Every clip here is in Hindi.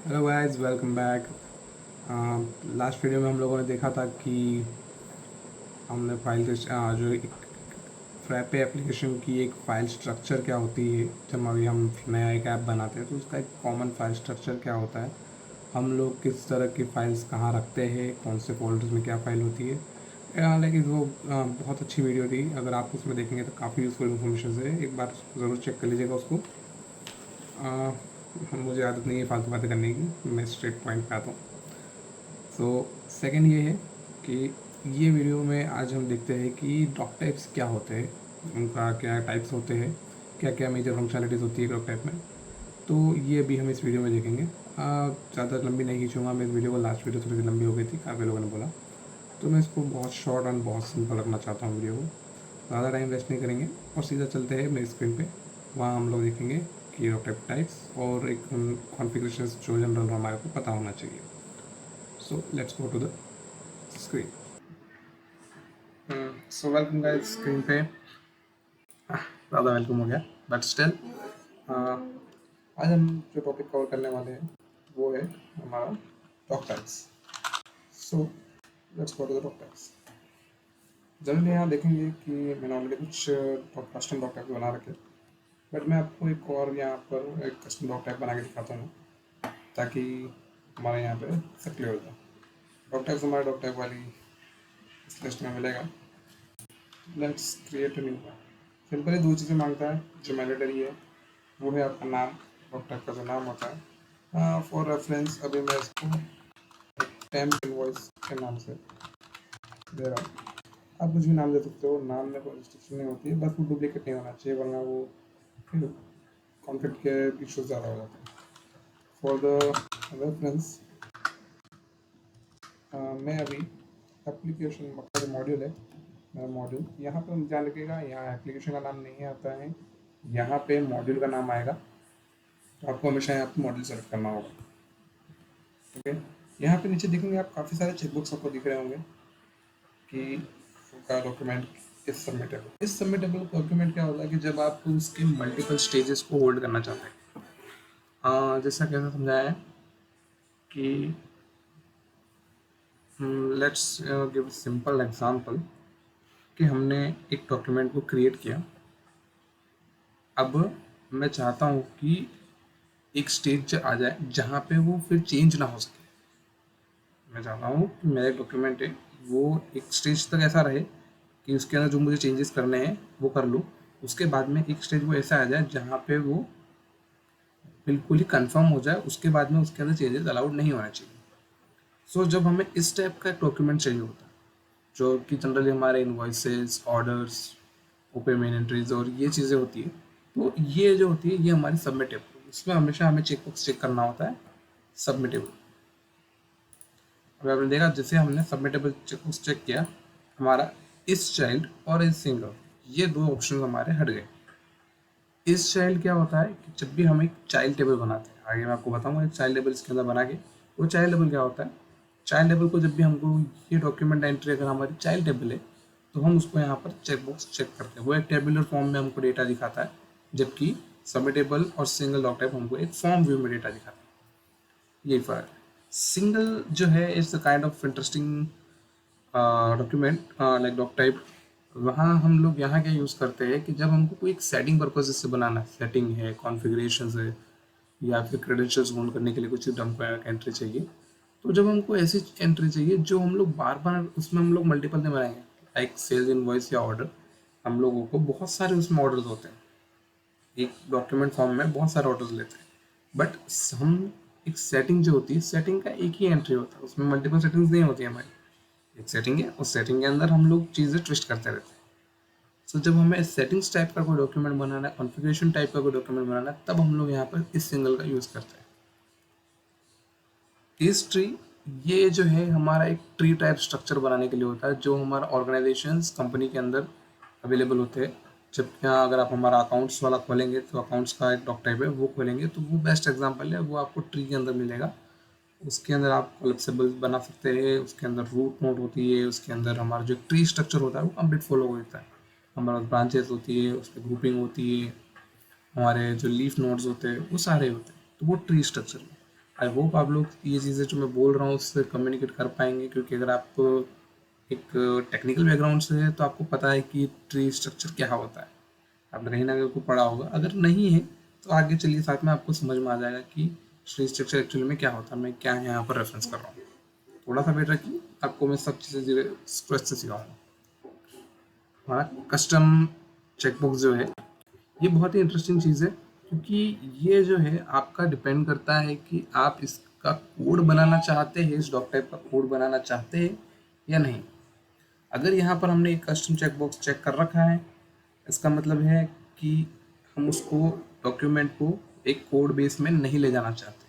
Hello guys, welcome back. Last video में हम लोगों ने देखा था कि हमने जो एक फ्रैपे एप्लीकेशन की एक फ़ाइल स्ट्रक्चर क्या होती है। जब अभी हम नया एक ऐप बनाते हैं तो उसका एक कॉमन फाइल स्ट्रक्चर क्या होता है, हम लोग किस तरह की फ़ाइल्स कहाँ रखते हैं, कौन से फोल्डर्स में क्या फ़ाइल होती है। लेकिन वो बहुत अच्छी वीडियो थी। अगर आप उसमें देखेंगे तो काफ़ी यूज़फुल इन्फॉर्मेशन है। एक बार ज़रूर चेक कर लीजिएगा उसको। मुझे आदत नहीं है फालतू बातें करने की, मैं स्ट्रेट पॉइंट पे आता हूँ। सो सेकंड ये है कि ये वीडियो में आज हम देखते हैं कि डॉक टाइप्स क्या होते हैं, उनका क्या टाइप्स होते हैं, क्या क्या मेजर फंक्शनलिटीज़ होती है डॉक टाइप में। तो ये भी हम इस वीडियो में देखेंगे। ज़्यादा लंबी नहीं खींचूंगा मैं इस वीडियो को। लास्ट वीडियो थोड़ी सी लंबी हो गई थी, काफ़ी लोगों ने बोला, तो मैं इसको बहुत शॉर्ट एंड बहुत सिंपल रखना चाहता हूँ वीडियो को। ज़्यादा टाइम वेस्ट नहीं करेंगे और सीधा चलते हैं मेरी स्क्रीन पे। वहाँ हम लोग देखेंगे कि डॉक टाइप टाइप्स और एक कॉन्फ़िगरेशन जो जनरल हमारे को पता होना चाहिए। So let's go to the screen. So welcome guys screen पे। ज़्यादा वेलकम हो गया बट स्टिल आज हम जो टॉपिक कवर करने वाले हैं वो है हमारा doc types. So let's go to the doc types. Generally यहाँ देखेंगे कि मैंने ऑलरेडी कुछ कस्टम डॉक टाइप बना रखे, बट मैं आपको एक और यहाँ पर एक कस्टम डॉक टाइप बना के दिखाता हूँ ताकि हमारे यहाँ पे सब क्लियर हो जाए। डॉक टाइप्स हमारे डॉक टाइप वाली इस लिस्ट में मिलेगा। Let's create a new one. Simply दो चीज़ें मांगता है जो मैंडेटरी है, वो है आपका नाम, डॉक्टर का जो नाम होता है। फॉर रेफरेंस अभी मैं इसको टेम्प इनवॉइस के नाम से दे रहा हूँ। आप कुछ भी नाम दे सकते हो, नाम में कोई रिस्ट्रिक्शन नहीं होती है, बस वो डुप्लीकेट नहीं होना चाहिए वरना वो फिर कॉन्फ्लिक्ट के इश्यूज ज़्यादा हो जाते हैं। फॉर द रेफरेंस मैं अभी एप्लीकेशन मतलब मॉड्यूल है, मेरा मॉड्यूल यहाँ पर ध्यान रखिएगा, यहाँ एप्लीकेशन का नाम नहीं आता है, यहाँ पे मॉड्यूल का नाम आएगा। तो आपको हमेशा यहाँ पे मॉड्यूल सेलेक्ट करना होगा। ठीक है, यहाँ पे नीचे देखेंगे आप काफ़ी सारे चेकबुक्स आपको दिख रहे होंगे कि का डॉक्यूमेंट इस सबमिटेबल। इस सबमिटेबल डॉक्यूमेंट क्या होता है कि जब आप उसके मल्टीपल स्टेजेस को होल्ड करना चाहते हैं। जैसा कैसे समझाया है कि लेट्स गिव सिंपल एग्जांपल कि हमने एक डॉक्यूमेंट को क्रिएट किया। अब मैं चाहता हूँ कि एक स्टेज आ जाए जहाँ पे वो फिर चेंज ना हो सके। मैं चाहता हूँ कि मेरा डॉक्यूमेंट है वो एक स्टेज तक ऐसा रहे कि उसके अंदर जो मुझे चेंजेस करने हैं वो कर लूँ। उसके बाद में एक स्टेज वो ऐसा आ जाए जहाँ पे वो बिल्कुल ही कंफर्म हो जाए, उसके बाद में उसके अंदर चेंजेस अलाउड नहीं होना चाहिए। सो जब हमें इस टाइप का डॉक्यूमेंट चाहिए होता है जो कि जनरली हमारे इन्वॉइसेस, ऑर्डर्स, पेमेंट एंट्रीज और ये चीज़ें होती है, तो ये जो होती है ये हमारी सबमिटेबल, इसमें हमेशा हमें चेकबॉक्स चेक करना होता है सबमिटेबल। अब आपने देखा जैसे हमने सबमिटेबल चेकबॉक्स चेक किया, हमारा इस चाइल्ड और इस सिंगल ये दो ऑप्शन हमारे हट गए। इस चाइल्ड क्या होता है कि जब भी हम एक चाइल्ड टेबल बनाते हैं, आगे मैं आपको बताऊंगा एक चाइल्ड टेबल इसके अंदर बना के, वो चाइल्ड टेबल क्या होता है। चाइल्ड टेबल को जब भी हमको ये डॉक्यूमेंट एंट्री अगर हमारी चाइल्ड टेबल है तो हम उसको यहाँ पर चेकबॉक्स चेक करते हैं, वो एक टेबुलर फॉर्म में हमको डेटा दिखाता है, जबकि सबमिटेबल और सिंगल डॉक टाइप हमको एक फॉर्म व्यू में डेटा दिखाता है। यही फर्क है। सिंगल जो है it's a kind of interesting document like doc type. वहाँ हम लोग यहाँ क्या यूज़ करते हैं कि जब हमको कोई एक सेटिंग पर्पज से बनाना है, सेटिंग है, कॉन्फ़िगरेशन है, या फिर क्रेडेंशियल्स होल्ड करने के लिए कुछ हमको एंट्री चाहिए, तो जब हमको ऐसी एंट्री चाहिए जो हम लोग बार बार उसमें हम लोग मल्टीपल नहीं बनाएंगे, लाइक सेल्स इनवॉइस या ऑर्डर, हम लोगों को बहुत सारे उसमें ऑर्डर्स होते हैं, एक डॉक्यूमेंट फॉर्म में बहुत सारे ऑर्डर्स लेते हैं, बट हम एक सेटिंग जो होती है, सेटिंग का एक ही एंट्री होता है, उसमें मल्टीपल सेटिंग्स नहीं होती हमारी। एक सेटिंग है, उस सेटिंग के अंदर हम लोग चीज़ें ट्विस्ट करते रहते हैं। सो जब हमें सेटिंग्स टाइप का कोई डॉक्यूमेंट बनाना है, कॉन्फ़िगरेशन टाइप का कोई डॉक्यूमेंट बनाना है, तब हम लोग यहाँ पर इस सिंगल का यूज़ करते हैं। इस ट्री, ये जो है हमारा एक ट्री टाइप स्ट्रक्चर बनाने के लिए होता है जो हमारा ऑर्गेनाइजेशंस कंपनी के अंदर अवेलेबल होते हैं। जब यहाँ अगर आप हमारा अकाउंट्स वाला खोलेंगे तो अकाउंट्स का एक डॉक टाइप है, वो खोलेंगे तो वो बेस्ट एग्जांपल है, वो आपको ट्री के अंदर मिलेगा। उसके अंदर आप कोलेप्सिबल बना सकते हैं, उसके अंदर रूट नोड होती है, उसके अंदर हमारा जो ट्री स्ट्रक्चर होता है वो कंप्लीट फॉलो होता है। हमारा ब्रांचेस होती है, उस पर ग्रुपिंग होती है, हमारे जो लीफ नोड्स होते हैं वो सारे होते हैं, तो वो ट्री स्ट्रक्चर है। आई होप आप लोग ये चीज़ें जो मैं बोल रहा हूँ उससे कम्युनिकेट कर पाएंगे, क्योंकि अगर आप एक टेक्निकल बैकग्राउंड से है तो आपको पता है कि ट्री स्ट्रक्चर क्या होता है, आपने कहीं ना कहीं को पढ़ा होगा। अगर नहीं है तो आगे चलिए साथ में आपको समझ में आ जाएगा कि ट्री स्ट्रक्चर एक्चुअली में क्या होता है, मैं क्या यहाँ पर रेफरेंस कर रहा हूँ। थोड़ा सा वेट रखिए, आपको मैं सब चीज़ें स्ट्रेस से सिखाऊंगा। हमारा कस्टम चेकबॉक्स जो है ये बहुत ही इंटरेस्टिंग चीज़ है, क्योंकि ये जो है आपका डिपेंड करता है कि आप इसका कोड बनाना चाहते हैं, इस डॉक टाइप का कोड बनाना चाहते हैं या नहीं। अगर यहाँ पर हमने एक कस्टम चेकबॉक्स चेक कर रखा है, इसका मतलब है कि हम उसको डॉक्यूमेंट को एक कोड बेस में नहीं ले जाना चाहते,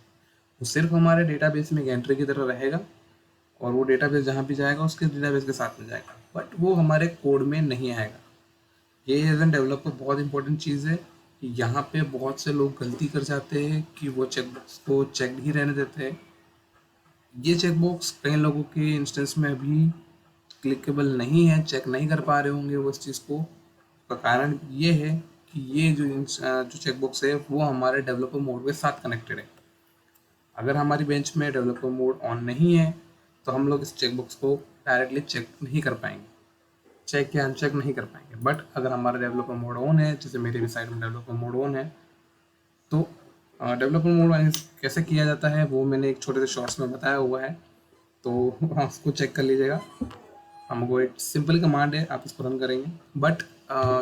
वो सिर्फ हमारे डेटाबेस में एक एंट्री की तरह रहेगा, और वो डेटाबेस जहाँ भी जाएगा उसके डेटाबेस के साथ में जाएगा, बट वो हमारे कोड में नहीं आएगा। ये एज एन डेवलपर बहुत इंपॉर्टेंट चीज़ है कि यहाँ पे बहुत से लोग गलती कर जाते हैं कि वो चेकबॉक्स को चेक ही रहने देते हैं। ये चेकबॉक्स कई लोगों के इंस्टेंस में अभी क्लिकेबल नहीं है, चेक नहीं कर पा रहे होंगे वो इस चीज़ को। उसका कारण ये है कि ये जो चेकबॉक्स है वो हमारे डेवलपर मोड के साथ कनेक्टेड है। अगर हमारी बेंच में डेवलपर मोड ऑन नहीं है तो हम लोग इस चेकबॉक्स को डायरेक्टली चेक नहीं कर पाएंगे, चेक या अनचेक नहीं कर पाएंगे। बट अगर हमारा डेवलपर मोड ऑन है, जैसे मेरे भी साइड में डेवलपर मोड ऑन है, तो डेवलपर मोड कैसे किया जाता है वो मैंने एक छोटे से शॉर्ट्स में बताया हुआ है, तो आप उसको चेक कर लीजिएगा। हमको एक सिंपल कमांड है, आप इसको रन करेंगे। बट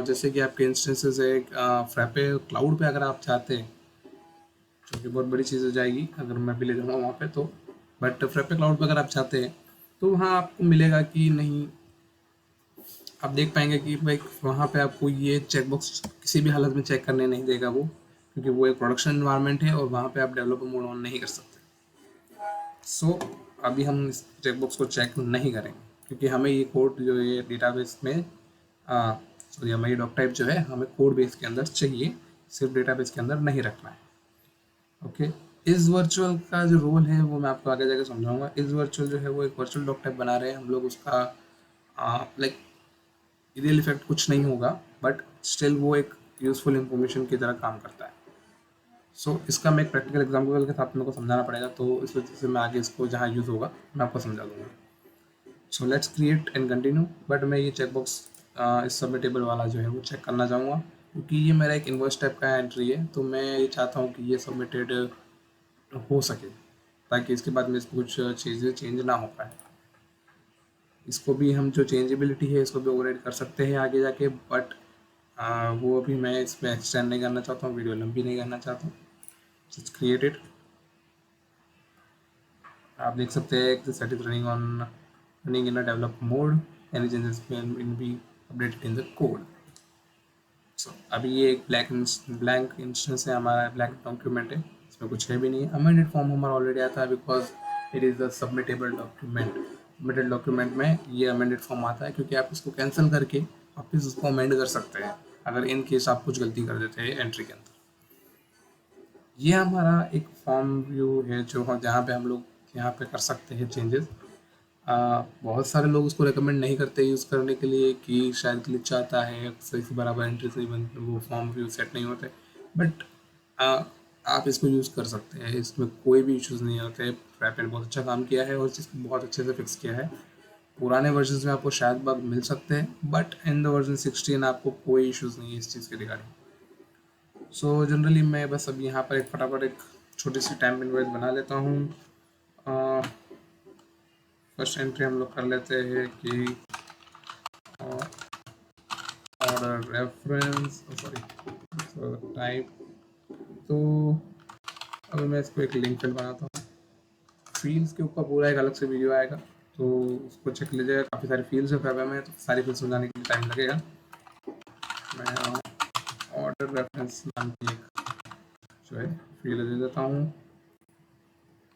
जैसे कि आपके इंस्टेंसेस है फ्रैपे क्लाउड पे अगर आप चाहते हैं, जो कि बहुत बड़ी चीज़ हो जाएगी अगर मैं भी ले जाऊँगा वहाँ पे, तो बट फ्रैपे क्लाउड पे अगर आप चाहते हैं तो वहाँ आपको मिलेगा कि नहीं, आप देख पाएंगे कि भाई वहाँ पे आपको ये चेकबॉक्स किसी भी हालत में चेक करने नहीं देगा वो, क्योंकि वो एक प्रोडक्शन इन्वायरमेंट है और वहाँ पे आप डेवलपर मोड ऑन नहीं कर सकते। सो अभी हम इस चेकबॉक्स को चेक नहीं करेंगे, क्योंकि हमें ये कोड जो है डेटाबेस में सॉरी हमें ये डॉक टाइप जो है हमें कोड बेस के अंदर चाहिए, सिर्फ डेटाबेस के अंदर नहीं रखना है। ओके, इस वर्चुअल का जो रोल है वो मैं आपको आगे जाके समझाऊंगा। इस वर्चुअल जो है वो एक वर्चुअल डॉक टाइप बना रहे हैं हम लोग, उसका लाइक रियल इफेक्ट कुछ नहीं होगा, बट स्टिल वो एक यूजफुल इंफॉर्मेशन की तरह काम करता है। इसका मैं एक प्रैक्टिकल एग्जाम्पल के साथ मेरे को समझाना पड़ेगा, तो इस वजह से मैं आगे इसको जहाँ यूज़ होगा मैं आपको समझा दूंगा। So let's create and continue. But मैं ये चेकबॉक्स इस सबमिटेबल वाला जो है वो चेक करना चाहूँगा, क्योंकि ये मेरा एक इन्वर्स टाइप का एंट्री है, तो मैं ये चाहता हूँ कि ये सबमिटेड हो सके, ताकि इसके बाद में इसको कुछ चीज़ें चेंज ना हो पाए। इसको भी हम जो चेंजेबिलिटी है इसको भी ओवरराइड कर सकते हैं आगे जाके, बट वो अभी मैं इसमें एक्सटेंड नहीं करना चाहता हूँ, वीडियो लंबी नहीं करना चाहता हूँ। इट्स क्रिएटेड, आप देख सकते हैं कि set is running in a develop mode, any changes can be updated in the code. So अभी ये एक ब्लैंक इंस्टेंस है, हमारा ब्लैंक डॉक्यूमेंट है, इसमें कुछ है भी नहीं है। अमेंडेड फॉर्म हमारा ऑलरेडी आता है, because it is the submittable document. Submitted document में ये अमेंडेड फॉर्म आता है, क्योंकि आप इसको कैंसिल करके वापस उसको अमेंड कर सकते हैं अगर इन केस आप कुछ गलती कर देते हैं एंट्री के अंदर। ये हमारा एक फॉर्म व्यू है जो जहाँ पे हम लोग यहाँ पे कर सकते हैं चेंजेस। बहुत सारे लोग उसको रिकमेंड नहीं करते यूज़ करने के लिए कि शायद ग्लिच आता है, सही से बराबर एंट्री सही वो फॉर्म व्यू सेट नहीं होते, बट आप इसको यूज़ कर सकते हैं, इसमें कोई भी इश्यूज़ नहीं होते। फ्रैप ने बहुत अच्छा काम किया है और इसको बहुत अच्छे से फिक्स किया है। पुराने वर्जन में आपको शायद बग मिल सकते हैं, बट इन द वर्जन 16 आपको कोई इश्यूज़ नहीं है इस चीज़ के रिगार्डिंग। सो जनरली मैं बस अब यहाँ पर एक फटाफट एक छोटी सी टाइम इन्वाइस बना लेता हूँ। फर्स्ट एंट्री हम लोग कर लेते हैं कि ऑर्डर रेफरेंस सॉरी टाइप। तो अभी मैं इसको एक लिंक फील्ड बनाता हूँ। फील्ड्स के ऊपर पूरा एक अलग से वीडियो आएगा, तो उसको चेक लीजिएगा। काफ़ी सारी फील्ड्स है फाइबर में, तो सारी फील्ड्स समझाने के लिए टाइम लगेगा। मैं ऑर्डर रेफरेंस नाम की एक जो है फील्ड दे देता हूँ।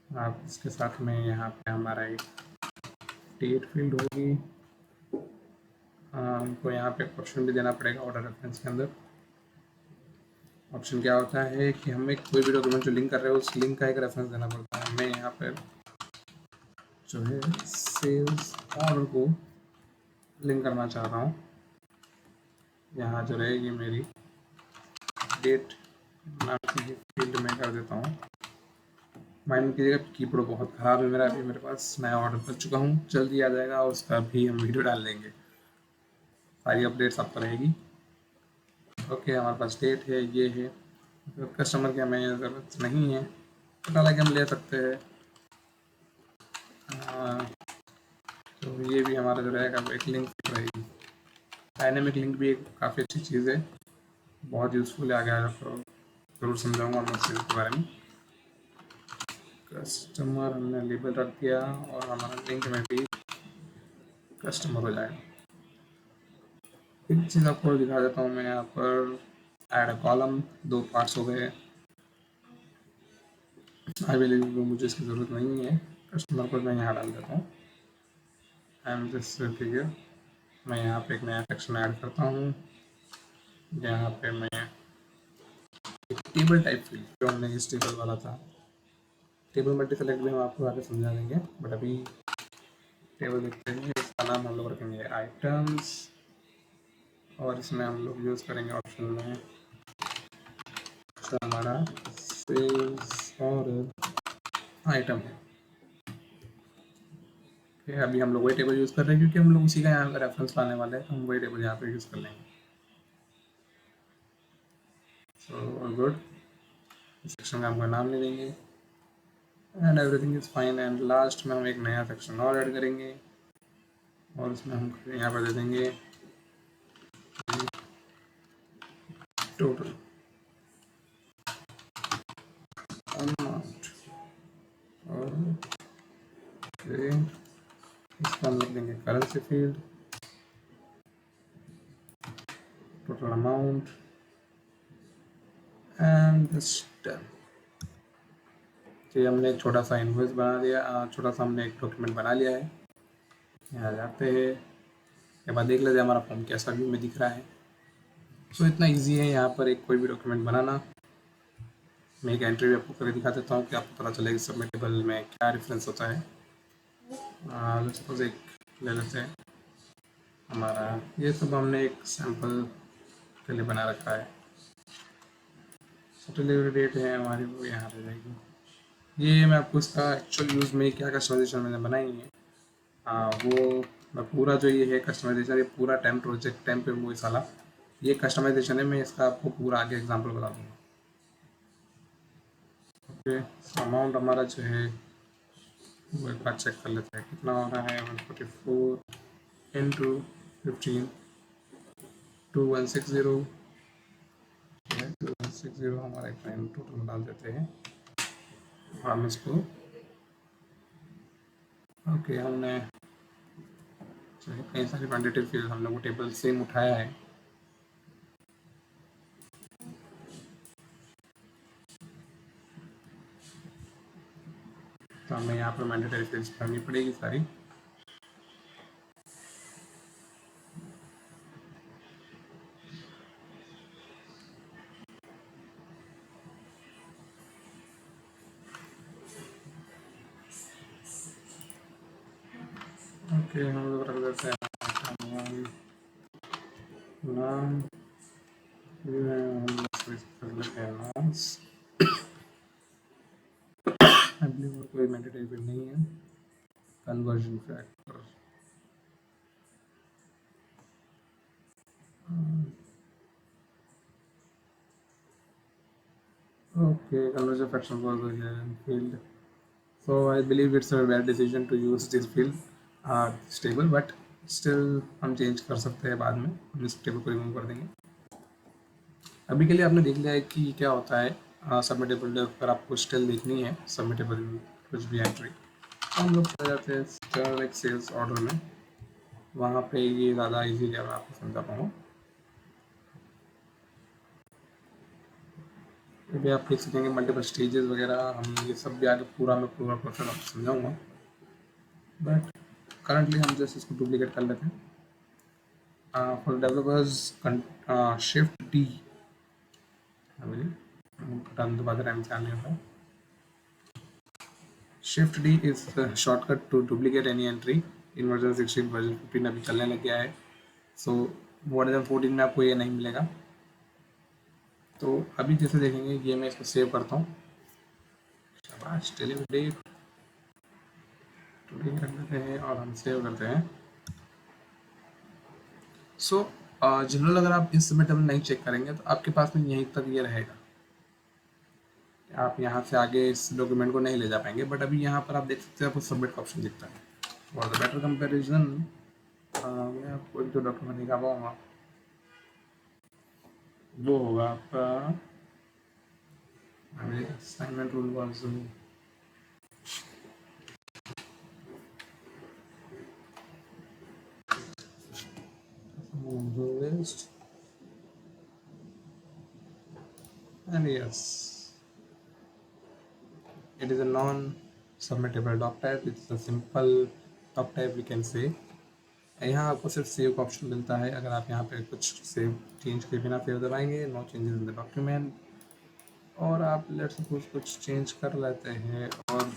आप इसके साथ में यहाँ पे हमारा एक डेट फील्ड होगी। हमको यहाँ पे ऑप्शन भी देना पड़ेगा ऑर्डर रेफरेंस के अंदर। ऑप्शन क्या होता है कि हमें कोई भी डॉक्यूमेंट जो लिंक कर रहे हो उस लिंक का एक रेफरेंस देना पड़ता है। मैं यहाँ पर जो है सेल्स ऑर्डर को लिंक करना चाह रहा हूँ। यहाँ जो रहेगी मेरी डेट नाम की फील्ड में कर देता हूँ माइंड में कीजिएगा कीबोर्ड बहुत ख़राब है मेरा, अभी मेरे पास नया ऑर्डर कर चुका हूँ, जल्दी आ जाएगा, उसका भी हम वीडियो डाल देंगे, सारी अपडेट्स आपको रहेगी। ओके, हमारे पास डेट है, ये है, तो कस्टमर की हमें ज़रूरत नहीं है, पता लगे हम ले सकते हैं। तो ये भी हमारा जो रहेगा वो एक लिंक रहेगी। डायनेमिक लिंक भी एक काफ़ी अच्छी चीज़ है, बहुत यूज़फुल है, आगे आपको ज़रूर समझाऊंगा मैं इस चीज़ के बारे में। कस्टमर हमने लेबल रख दिया और हमारा लिंक में भी कस्टमर हो जाएगा। एक चीज़ आपको दिखा देता हूँ मैं यहाँ पर, ऐड अ कॉलम, 2 पार्ट्स हो गए। आई बिलीव मुझे इसकी ज़रूरत नहीं है, कस्टमर को मैं यहाँ डाल देता हूँ। एंड दिस फिगर मैं यहाँ पे एक नया सेक्शन ऐड करता हूँ। यहाँ पे मैं एक टेबल टाइप फील्ड, जो हमने इस टेबल वाला था, टेबल मल्टी सेलेक्ट भी हम आपको आगे समझा देंगे, बट अभी टेबल देखते हैं। इसका नाम हम लोग रखेंगे आइटम्स, और इसमें हम लोग यूज़ करेंगे ऑप्शन में हमारा सेल्स और आइटम है। अभी हम लोग वही टेबल यूज़ कर रहे हैं क्योंकि हम लोग उसी का यहाँ का रेफरेंस लाने वाले हैं, तो हम वही टेबल यहाँ पे यूज़ कर लेंगे। सो गुड, सेक्शन का हमका नाम ले देंगे and everything is fine. And last में हम एक नया सेक्शन और ऐड करेंगे और उसमें हम यहाँ पर दे देंगे टोटल अमाउंट, और इसका हम लिख देंगे currency field, total amount and this done. तो हमने एक छोटा सा इनवॉइस बना दिया, छोटा सा हमने एक डॉक्यूमेंट बना लिया है। यहाँ जाते हैं, के बाद देख लेते हैं हमारा फॉर्म कैसा व्यू में दिख रहा है। सो इतना इजी है यहाँ पर एक कोई भी डॉक्यूमेंट बनाना। मैं एक एंट्री भी आपको करके दिखा देता हूँ कि आपको पता चलेगा सबमिटेबल में क्या रेफरेंस होता है। सपोज एक ले लेते हैं हमारा, ये सब हमने एक सैम्पल के लिए बना रखा है। डिलीवरी डेट है हमारी, वो यहाँ रह जाएगी। ये मैं आपको इसका एक्चुअल यूज़ में क्या कस्टमाइजेशन मैंने बनाई है, वो मैं पूरा जो ये है कस्टमाइजेशन, ये पूरा टाइम प्रोजेक्ट टाइम पे वो साला ये कस्टमाइजेशन है, मैं इसका आपको पूरा आगे एग्जांपल बता दूँगा। ओके, अमाउंट हमारा जो है वो एक बार चेक कर लेते हैं कितना हो रहा है। 144 इंटू 15 2160, 2160 हमारा एक टाइम टोटल डाल देते हैं। हम इसको ओके, हमने कई सारे क्वान्टिटेटिव फील्ड हमने वो टेबल सेम उठाया है। तो हमें यहाँ पर मैंडेटरी फील्ड्स भरनी पड़ेगी सारी। ओके, हम लोग रख देते हैं नाम, कोई मैंडेटरी फील्ड नहीं है। Conversion factor, okay, conversion factor was a field. So I believe it's a bad decision to use this field, this table, but still हम चेंज कर सकते हैं बाद में, हम इस टेबल को रिमूव कर देंगे। अभी के लिए आपने देख लिया है कि क्या होता है सबमिटेबल। अगर आपको स्टिल देखनी है सबमिटेबल कुछ भी एंट्री, तो हम लोग चले जाते हैं एक सेल्स ऑर्डर में, वहाँ पे ये ज़्यादा इजीली मैं आपको समझा पाऊँ। अभी आप देख सकेंगे मल्टीपल स्टेजेस वगैरह, हम ये सब भी आगे पूरा प्रोसेस आपको समझाऊँगा, बट करंटली हम जस्ट इसको डुप्लीकेट कर लेते हैं। For developers shift D, button दबाते टाइम ध्यान नहीं होता। Shift D is shortcut to duplicate any entry in version 16। Version 15 अभी चलने लग गया है, सो वर्जन 14 में आपको ये नहीं मिलेगा। तो अभी जैसे देखेंगे, ये मैं इसको सेव करता हूँ, आज डिलीवरी डेट टुडे रख देते हैं और हम सेव करते हैं। सो जनरल अगर आप इस सबमिटेबल नहीं चेक करेंगे तो आपके पास में यहीं तक ये रहेगा, आप यहाँ से आगे इस डॉक्यूमेंट को नहीं ले जा पाएंगे। बट अभी यहाँ पर आप देख सकते हैं आपको सबमिट का ऑप्शन दिखता है। फॉर द बेटर कंपेरिजन मैं आपको एक दो डॉक्यूमेंट दिखा पाऊँगा, वो होगा आपका assignment rule was list and yes, it is a non submittable doc type, it's a simple doc type we can say। यहाँ आपको सिर्फ सेव का ऑप्शन मिलता है, अगर आप यहाँ पे कुछ सेव चेंज के बिना सेव दबाएंगे, no changes in the document, और आप लेट्स सपोज कुछ चेंज कर लेते हैं और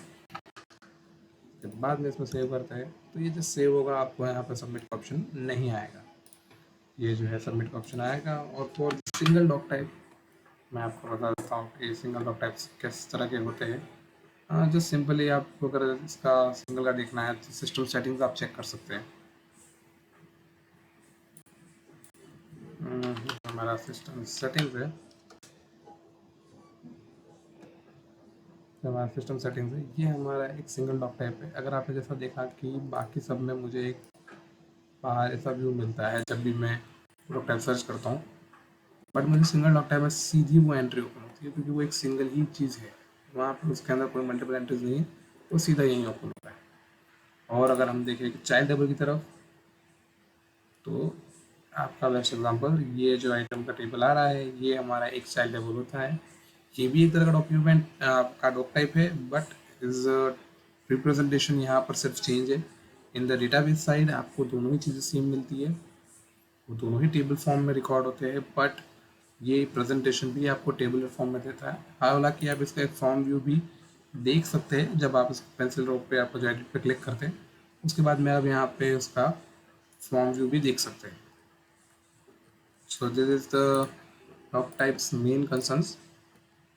बाद में इसमें सेव करते हैं, तो ये जो सेव होगा आपको यहाँ पर सबमिट का ऑप्शन नहीं आएगा, ये जो है सबमिट का ऑप्शन आएगा। और फॉर सिंगल डॉक टाइप मैं आपको बता देता हूँ कि सिंगल डॉक टाइप्स किस तरह के होते हैं। जो सिंपली आपको अगर इसका सिंगल का देखना है तो सिस्टम सेटिंग्स आप चेक कर सकते हैं। हमारा सिस्टम सेटिंग्स है, हमारा सिस्टम सेटिंग्स है, ये हमारा एक सिंगल डॉक टाइप है। अगर आपने जैसा देखा कि बाकी सब में मुझे एक बाहर ऐसा व्यू मिलता है जब भी मैं डॉक टाइप सर्च करता हूँ, बट मुझे सिंगल डॉक टाइप में सीधी वो एंट्री ओपन होती है, क्योंकि वो एक सिंगल ही चीज़ है, वहाँ पर उसके अंदर कोई मल्टीपल एंट्रीज नहीं है, वो सीधा यहीं ओपन होता है। और अगर हम देखें कि चाइल्ड टेबल की तरफ, तो आपका बेस्ट एग्जांपल ये जो आइटम का टेबल आ रहा है, ये हमारा एक चाइल्ड टेबल होता है। ये भी एक तरह का डॉक्यूमेंट का डॉक टाइप है, बट इज रिप्रेजेंटेशन यहाँ पर सिर्फ चेंज है। इन द डेटाबेस साइड आपको दोनों ही चीज़ें सेम मिलती है, वो दोनों ही टेबल फॉर्म में रिकॉर्ड होते हैं, बट ये प्रेजेंटेशन भी आपको टेबल फॉर्म में देता है। हालांकि आप इसका एक फॉर्म व्यू भी देख सकते हैं जब आप इस पेंसिल रोप पे आपको जो एडिट पे क्लिक करते हैं, उसके बाद में आप यहाँ पे उसका फॉर्म व्यू भी देख सकते हैं। So this is the doc types main concerns.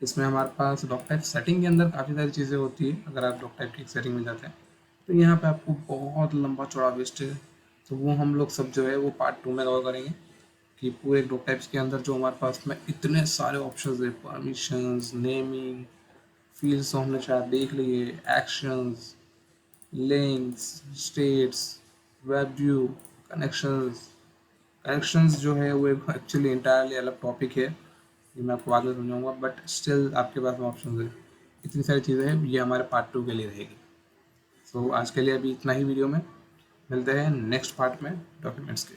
इसमें हमारे पास डॉक टाइप सेटिंग के अंदर काफ़ी सारी चीज़ें होती है। अगर आप डॉक टाइप की सेटिंग में जाते हैं तो यहाँ पे आपको बहुत लंबा चौड़ा लिस्ट है, तो वो हम लोग सब जो है वो पार्ट 2 में कवर करेंगे कि पूरे डॉक टाइप्स के अंदर जो हमारे पास में इतने सारे ऑप्शंस है, परमिशंस, नेमिंग, फील्ड्स तो हमने शायद देख लिए, actions, links, states, web view, connections. Connections जो है वो एक्चुअली इंटायरली अलग टॉपिक है, ये मैं आपको बाद में समझाऊंगा, बट स्टिल आपके पास में ऑप्शन है, इतनी सारी चीज़ें हैं, ये हमारे पार्ट 2 के लिए रहेगी। सो आज के लिए अभी इतना ही वीडियो में, मिलते हैं नेक्स्ट पार्ट में डॉक्यूमेंट्स के।